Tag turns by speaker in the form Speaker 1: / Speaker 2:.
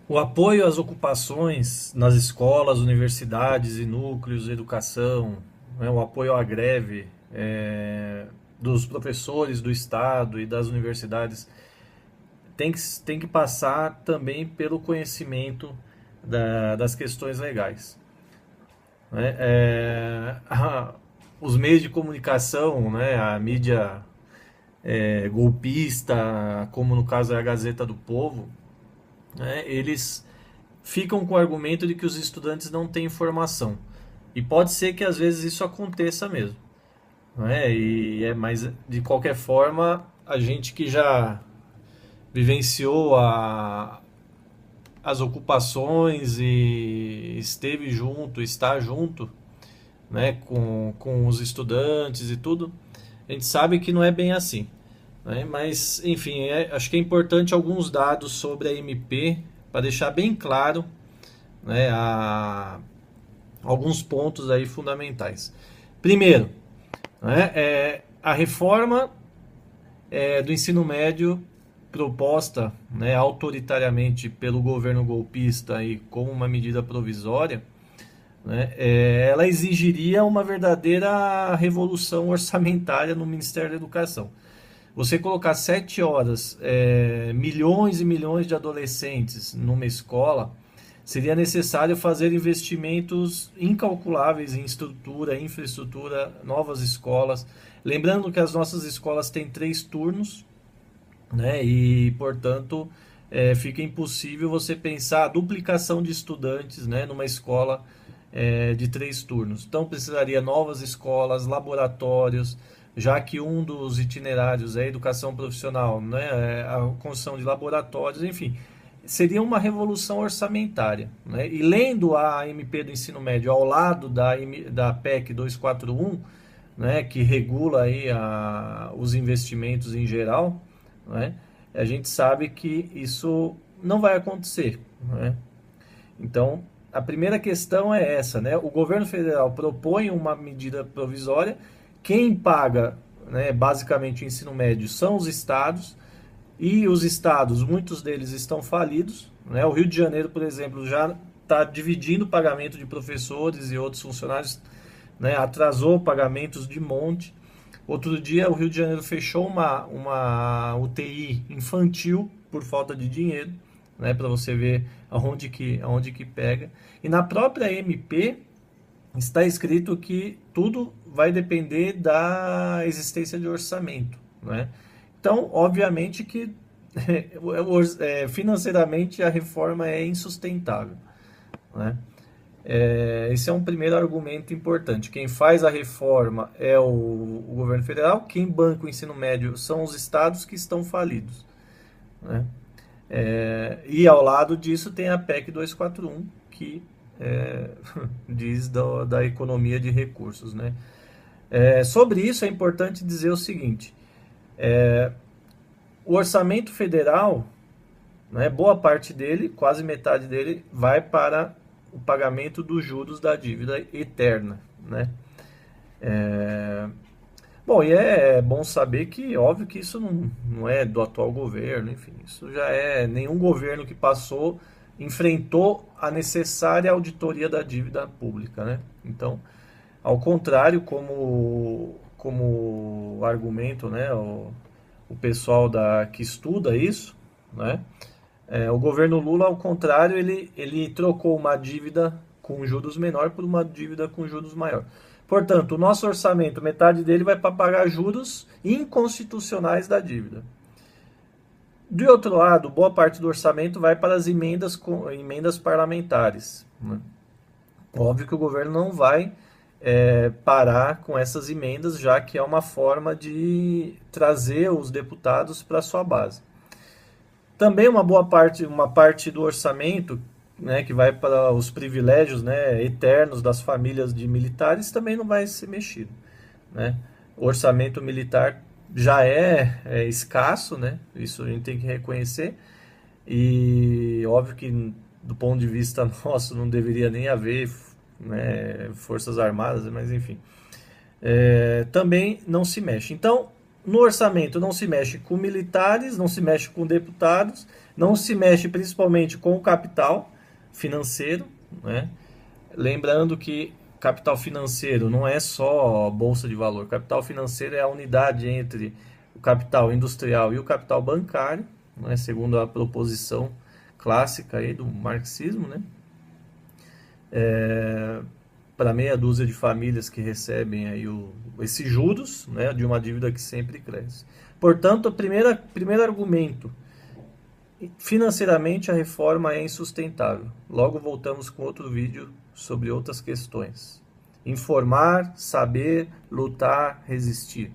Speaker 1: O apoio às ocupações nas escolas, universidades e núcleos de educação, né, o apoio à greve dos professores do Estado e das universidades tem que passar também pelo conhecimento das questões legais. Né? Os meios de comunicação, né, a mídia golpista, como no caso é a Gazeta do Povo, né, eles ficam com o argumento de que os estudantes não têm informação. E pode ser que às vezes isso aconteça mesmo. Né? Mas de qualquer forma, a gente que já vivenciou as ocupações e esteve junto, está junto, né, com os estudantes e tudo, a gente sabe que não é bem assim. Né? Mas, enfim, acho que é importante alguns dados sobre a MP para deixar bem claro, né, alguns pontos aí fundamentais. Primeiro, né, a reforma do ensino médio proposta, né, autoritariamente pelo governo golpista e como uma medida provisória, né, ela exigiria uma verdadeira revolução orçamentária no Ministério da Educação. Você colocar 7 horas, milhões e milhões de adolescentes numa escola, seria necessário fazer investimentos incalculáveis em estrutura, infraestrutura, novas escolas. Lembrando que as nossas escolas têm 3 turnos, né? E, portanto, fica impossível você pensar a duplicação de estudantes, né, numa escola de 3 turnos. Então, precisaria novas escolas, laboratórios, já que um dos itinerários é a educação profissional, né, a construção de laboratórios, enfim, seria uma revolução orçamentária. Né? E lendo a MP do ensino médio ao lado da PEC 241, né, que regula aí os investimentos em geral, né, a gente sabe que isso não vai acontecer. Né? Então, a primeira questão é essa, né? O governo federal propõe uma medida provisória, quem paga, né, basicamente o ensino médio são os estados, e os estados, muitos deles estão falidos. Né? O Rio de Janeiro, por exemplo, já está dividindo o pagamento de professores e outros funcionários, né? Atrasou pagamentos de monte. Outro dia, o Rio de Janeiro fechou uma UTI infantil por falta de dinheiro, né? Para você ver aonde que pega. E na própria MP está escrito que tudo vai depender da existência de orçamento. Né? Então, obviamente que financeiramente a reforma é insustentável. Né? Esse é um primeiro argumento importante. Quem faz a reforma é o governo federal, quem banca o ensino médio são os estados que estão falidos. Né? E ao lado disso tem a PEC 241, que é, diz da economia de recursos. Né? Sobre isso é importante dizer o seguinte: o orçamento federal, né, boa parte dele, quase metade dele, vai para o pagamento dos juros da dívida eterna. Né? É, Bom, e é bom saber que, óbvio que isso não é do atual governo, enfim, isso já é. Nenhum governo que passou enfrentou a necessária auditoria da dívida pública, né? Então, ao contrário, como argumento, né, o pessoal que estuda isso, né, o governo Lula, ao contrário, ele trocou uma dívida com juros menor por uma dívida com juros maior. Portanto, o nosso orçamento, metade dele vai para pagar juros inconstitucionais da dívida. De outro lado, boa parte do orçamento vai para as emendas parlamentares. Né? Óbvio que o governo não vai parar com essas emendas, já que é uma forma de trazer os deputados para sua base. Também uma parte do orçamento, né, que vai para os privilégios, né, eternos das famílias de militares, também não vai ser mexido. Né? O orçamento militar já é escasso, né? Isso a gente tem que reconhecer. E óbvio que do ponto de vista nosso não deveria nem haver, né, forças armadas, mas enfim. Também não se mexe. Então, no orçamento não se mexe com militares, não se mexe com deputados, não se mexe principalmente com o capital financeiro, né? Lembrando que capital financeiro não é só bolsa de valor. Capital financeiro é a unidade entre o capital industrial e o capital bancário, né? Segundo a proposição clássica aí do marxismo, né? Para meia dúzia de famílias que recebem aí esses juros, né, de uma dívida que sempre cresce. Portanto, o primeiro argumento, financeiramente a reforma é insustentável. Logo voltamos com outro vídeo sobre outras questões. Informar, saber, lutar, resistir.